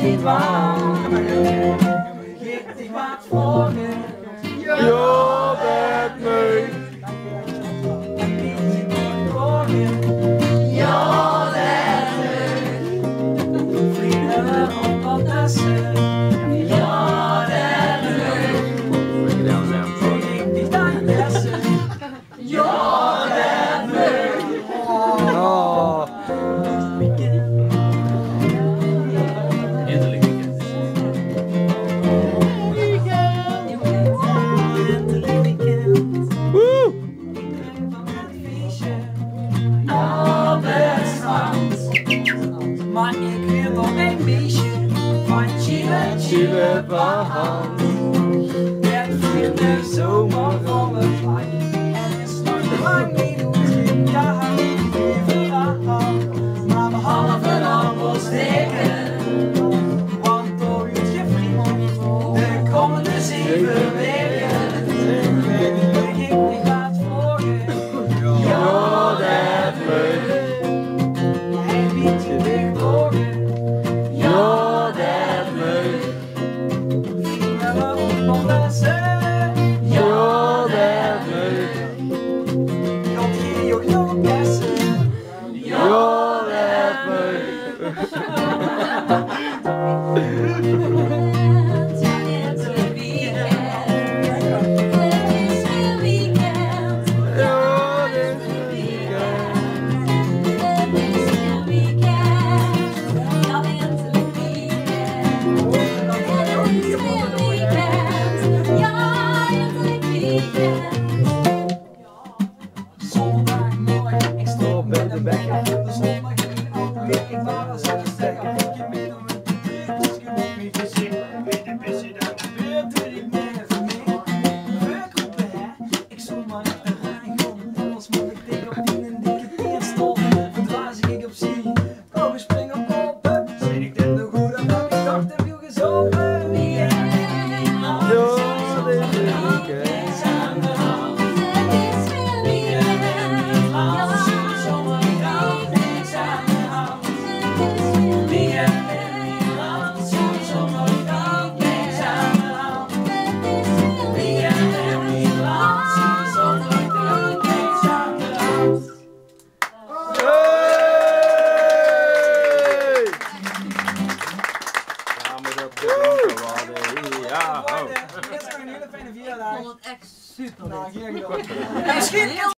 niet waar. Geef dich wat voor je. Ja, dat leuk. Een beetje voor je. Ja, dat leuk. Vrienden op wat dassen. Ja, dat leuk. Geef dich dan lessen. Ja, dat leuk. Oh. Maar ik wil nog een meisje van Chile Baham. Het vindt de zomer volle vlak. En is nog lang niet goed, ja, even aan. Maar behalve dan wel steken. Want door je vriend de komende 7 weken. Ik niet laat voor je. Ja, dat leuk. Hij biedt je dik voor je. Ja, dat leuk. Vrienden op de zee. Ja, dat leuk. Jot hier, jot bessen. Ja, dat leuk. Zondag mooi, ik stop met de bekken. De zondag ging altijd weer, ik wou wel zo stekken.